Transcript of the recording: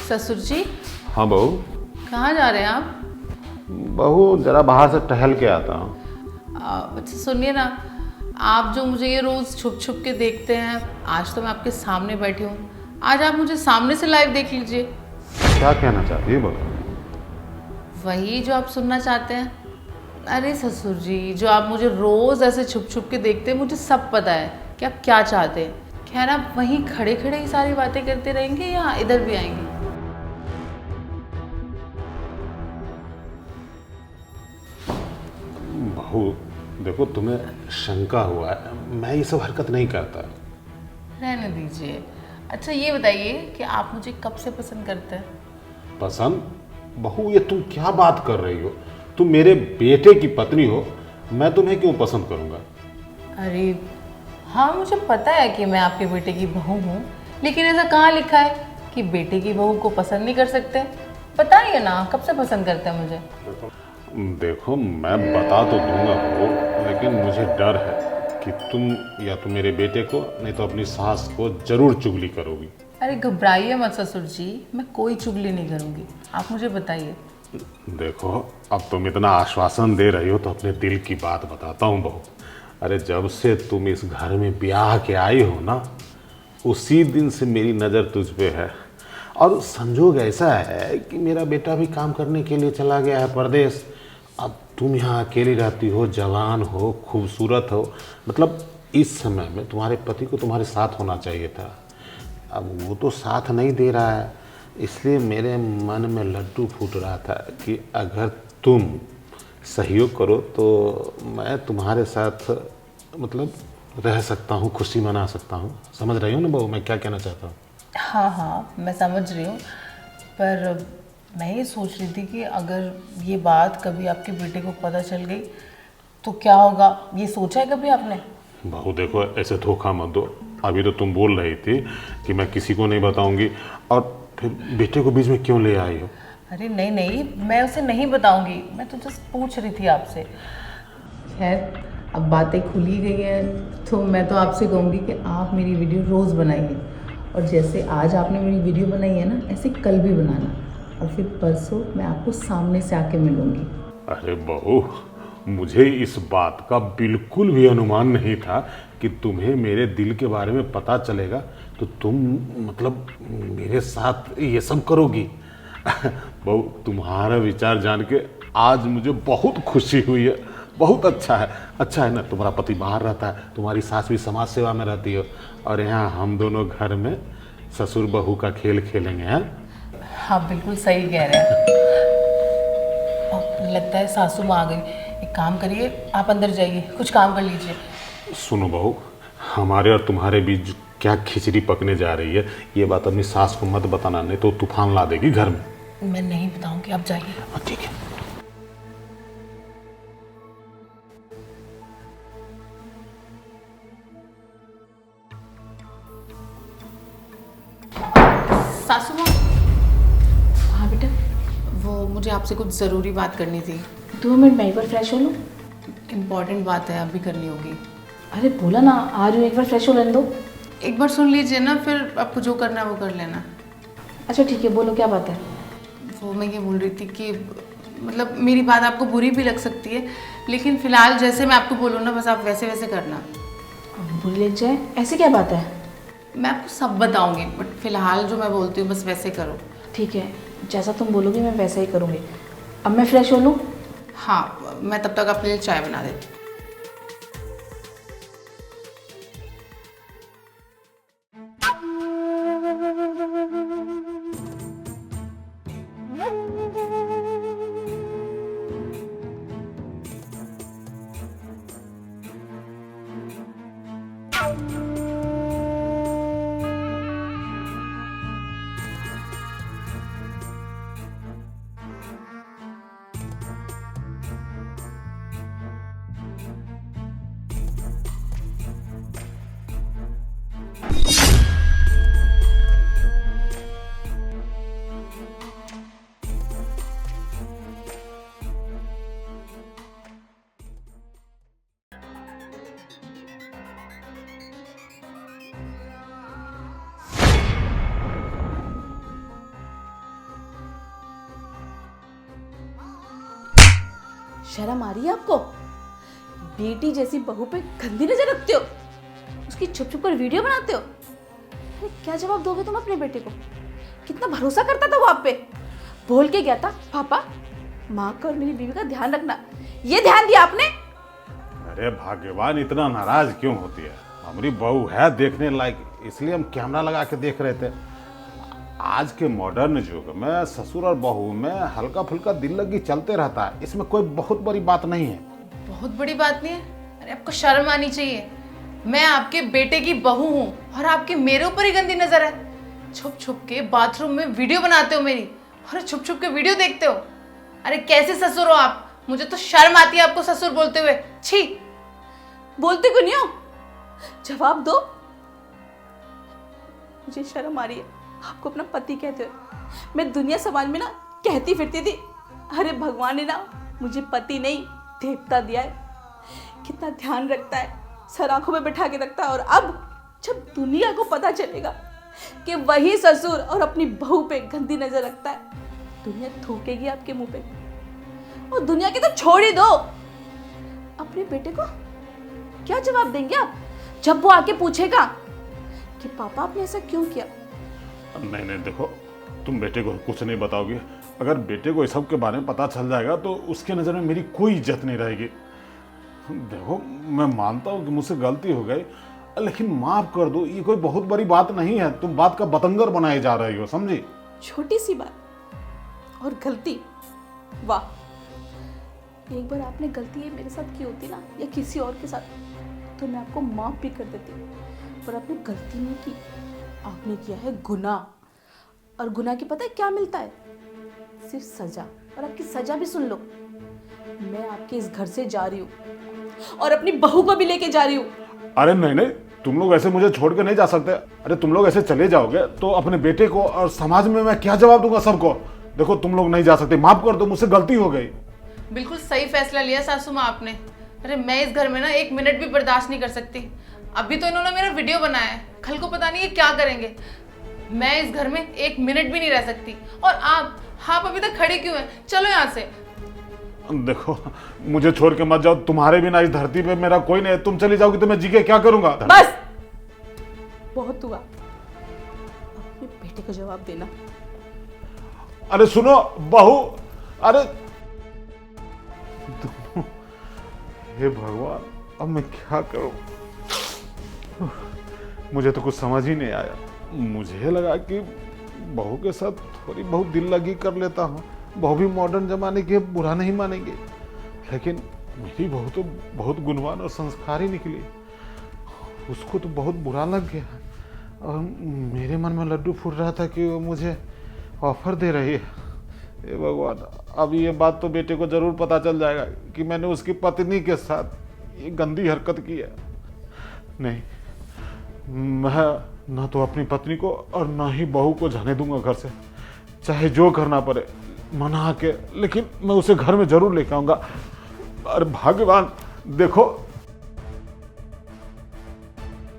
ससुर जी। हाँ बहू। कहाँ जा रहे हैं आप? बहू जरा बाहर से टहल के आता हूँ। अच्छा सुनिए ना, आप जो मुझे ये रोज़ छुप छुप के देखते हैं, आज तो मैं आपके सामने बैठी हूँ, आज आप मुझे सामने से लाइव देख लीजिए। क्या कहना चाहती है बहू? वही जो आप सुनना चाहते हैं। अरे ससुर जी, जो आप मुझे रोज़ ऐसे छुप छुप के देखते हैं, मुझे सब पता है कि आप क्या चाहते हैं। खैर, आप वहीं खड़े खड़े ही सारी बातें करते रहेंगे या इधर भी आएंगे? बहू देखो, तुम्हें शंका हुआ है, मैं ये सब हरकत नहीं करता। रहने दीजिए। अच्छा ये बताइए कि आप मुझे कब से पसंद करते हैं? पसंद? बहू ये तुम क्या बात कर रही हो? तुम मेरे बेटे की पत्नी हो, मैं तुम्हें क्यों पसंद करूंगा? अरे हाँ, मुझे पता है कि मैं आपके बेटे की बहू हूँ, लेकिन ऐसा कहाँ लिखा है कि बेटे की बहू को पसंद नहीं कर सकते? बताइए ना, कब से पसंद करते हैं मुझे? देखो मैं बता तो दूंगा बहू, लेकिन मुझे डर है कि तुम या तो मेरे बेटे को नहीं तो अपनी सास को जरूर चुगली करोगी। अरे घबराइए मत ससुर जी, मैं कोई चुगली नहीं करूँगी, आप मुझे बताइए। देखो अब तुम इतना आश्वासन दे रही हो तो अपने दिल की बात बताता हूँ बहू। अरे जब से तुम इस घर में ब्याह के आई हो ना, उसी दिन से मेरी नज़र तुझ पे है। और संजोग ऐसा है कि मेरा बेटा भी काम करने के लिए चला गया है परदेश। अब तुम यहाँ अकेली रहती हो, जवान हो, खूबसूरत हो, मतलब इस समय में तुम्हारे पति को तुम्हारे साथ होना चाहिए था। अब वो तो साथ नहीं दे रहा है, इसलिए मेरे मन में लड्डू फूट रहा था कि अगर तुम सहयोग करो तो मैं तुम्हारे साथ मतलब रह सकता हूँ, खुशी मना सकता हूँ। समझ रही हूँ ना बहू मैं क्या कहना चाहता हूँ? हाँ हाँ, मैं समझ रही हूँ, पर मैं ये सोच रही थी कि अगर ये बात कभी आपके बेटे को पता चल गई तो क्या होगा, ये सोचा है कभी आपने? बहू देखो, ऐसे धोखा मत दो। अभी तो तुम बोल रही थी कि मैं किसी को नहीं बताऊंगी, और फिर बेटे को बीच में क्यों ले आई हो? अरे नहीं नहीं, मैं उसे नहीं बताऊंगी, मैं तो जस्ट पूछ रही थी आपसे। खैर, अब बातें खुली गई हैं तो मैं तो आपसे कहूँगी कि आप मेरी वीडियो रोज़ बनाइए, और जैसे आज आपने मेरी वीडियो बनाई है ना, ऐसे कल भी बनाना, और फिर परसों मैं आपको सामने से आके मिलूँगी। अरे बहू, मुझे इस बात का बिल्कुल भी अनुमान नहीं था कि तुम्हें मेरे दिल के बारे में पता चलेगा तो तुम मतलब मेरे साथ ये सब करोगी। बहू तुम्हारा विचार जान के आज मुझे बहुत खुशी हुई है, बहुत अच्छा है। अच्छा है ना, तुम्हारा पति बाहर रहता है, तुम्हारी सास भी समाज सेवा में रहती है, और यहाँ हम दोनों घर में ससुर बहू का खेल खेलेंगे। हैं? हाँ बिल्कुल सही कह रहे हैं। लगता है सासू माँ आ गई। एक काम करिए, आप अंदर जाइए, कुछ काम कर लीजिए। सुनो बहू, हमारे और तुम्हारे बीच क्या खिचड़ी पकने जा रही है, ये बात अपनी सास को मत बताना, नहीं तो तूफान ला देगी घर में। मैं नहीं बताऊंगी, आप जाइए। ठीक है। सासू माँ। हाँ बेटा, वो मुझे आपसे कुछ ज़रूरी बात करनी थी। 2 मिनट, मैं एक बार फ्रेश हो लूँ। इम्पॉर्टेंट बात है, अभी करनी होगी। अरे बोला ना, आ रही हूँ, एक बार फ्रेश हो लेने दो। एक बार सुन लीजिए ना, फिर आपको जो करना है वो कर लेना। अच्छा ठीक है, बोलो क्या बात है। वो मैं ये बोल रही थी कि मतलब मेरी बात आपको बुरी भी लग सकती है, लेकिन फ़िलहाल जैसे मैं आपको बोलूँ ना, बस आप वैसे वैसे करना। बुरी लग जाए, ऐसी क्या बात है। मैं आपको सब बताऊंगी, बट फिलहाल जो मैं बोलती हूँ बस वैसे करो। ठीक है, जैसा तुम बोलोगी मैं वैसा ही करूँगी। अब मैं फ्रेश हो लूँ। हाँ, मैं तब तक अपने लिए चाय बना देती हूँ। शर्म आ रही है आपको? बेटी जैसी बहू पे गंदी नजर रखते हो, उसकी छुप छुप कर वीडियो बनाते हो। अरे क्या जवाब दोगे तुम अपने बेटे को? कितना भरोसा करता था वो आप पे। बोल के गया था, पापा माँ का और मेरी बीवी का ध्यान रखना। ये ध्यान दिया आपने? अरे भाग्यवान, इतना नाराज क्यों होती है? हमारी बहू है देखने लायक, इसलिए हम कैमरा लगा के देख रहे थे। आज के मॉडर्न युग में ससुर और बहू में हल्का फुल्का दिल लगी चलते रहता है, इसमें कोई बहुत बड़ी बात नहीं है। बहुत बड़ी बात नहीं है? अरे आपको शर्म आनी चाहिए। मैं आपके बेटे की बहू हूँ और आपके मेरे ऊपर ही गंदी नजर है। छुप छुप के बाथरूम में वीडियो बनाते हो मेरी, और छुप छुप के वीडियो देखते हो। अरे कैसे ससुर हो आप? मुझे तो शर्म आती है आपको ससुर बोलते हुए। छी! बोलते क्यों नहीं हो? जवाब दो। मुझे शर्म आ रही है आपको अपना पति कहते हुए। मैं दुनिया समाज में ना कहती फिरती थी, अरे भगवान ने ना मुझे पति नहीं देवता दिया है। कितना ध्यान रखता है, सर आंखों में बैठा के रखता है। और अब जब दुनिया को पता चलेगा कि वही ससुर और अपनी बहू पे गंदी नजर रखता है, दुनिया थूकेगी आपके मुंह पे। और दुनिया की तो छोड़ ही दो, अपने बेटे को क्या जवाब देंगे आप जब वो आके पूछेगा कि पापा आपने ऐसा क्यों किया? नहीं नहीं, देखो तुम बेटे को कुछ नहीं बताओगे। अगर बेटे को इस सब के बारे में पता चल जाएगा तो उसके नज़र में मेरी कोई इज्जत नहीं रहेगी। देखो मैं मानता हूँ कि मुझसे गलती हो गई, लेकिन माफ कर दो, ये कोई बहुत बड़ी बात नहीं है। तुम बात का बतंगर बनाए जा रही हो, समझी? छोटी सी बात और गलती, वाह! एक बार आपने गलती ये मेरे साथ की होती ना, या किसी और के साथ, तो मैं आपको माफ भी कर देती। पर आपने गलती नहीं की, आपने किया है गुनाह। और गुनाह की पता है क्या मिलता है? सिर्फ सजा। और आपकी सजा भी सुन लो, मैं आपके इस घर से जा रही हूँ और अपनी बहू को भी लेके जा रही हूँ। अरे नहीं नहीं, तुम लोग ऐसे मुझे छोड़ के नहीं जा सकते। अरे तुम लोग ऐसे चले जाओगे तो अपने बेटे को और समाज में मैं क्या जवाब दूंगा सबको? देखो तुम लोग नहीं जा सकते, माफ कर दो, मुझसे गलती हो गई। बिल्कुल सही फैसला लिया सासू माँ आपने। अरे मैं इस घर में ना एक मिनट भी बर्दाश्त नहीं कर सकती। अभी तो इन्होंने मेरा वीडियो बनाया है, कल को पता नहीं ये क्या करेंगे। मैं इस घर में एक मिनट भी नहीं रह सकती। और आप अभी तक खड़े क्यों हैं? चलो यहाँ से। देखो मुझे छोड़ के मत जाओ, तुम्हारे बिना इस धरती पे मेरा कोई नहीं है। तुम चली जाओगी तो मैं जी के क्या करूंगा? बस बहुत हुआ, अपने बेटे को जवाब देना। अरे सुनो बहू, अरे हे भगवान, अब मैं क्या करूं? मुझे तो कुछ समझ ही नहीं आया। मुझे लगा कि बहू के साथ थोड़ी बहुत दिल लगी कर लेता हूँ, बहू भी मॉडर्न जमाने की बुरा नहीं मानेंगे। लेकिन मेरी बहू तो बहुत गुणवान और संस्कारी निकली, उसको तो बहुत बुरा लग गया। और मेरे मन में लड्डू फूट रहा था कि वो मुझे ऑफर दे रही है। हे भगवान, अब ये बात तो बेटे को जरूर पता चल जाएगा कि मैंने उसकी पत्नी के साथ ये गंदी हरकत की है। नहीं, मैं ना तो अपनी पत्नी को और ना ही बहू को जाने दूंगा घर से, चाहे जो करना पड़े मना के, लेकिन मैं उसे घर में जरूर लेके आऊंगा। अरे भाग्यवान, देखो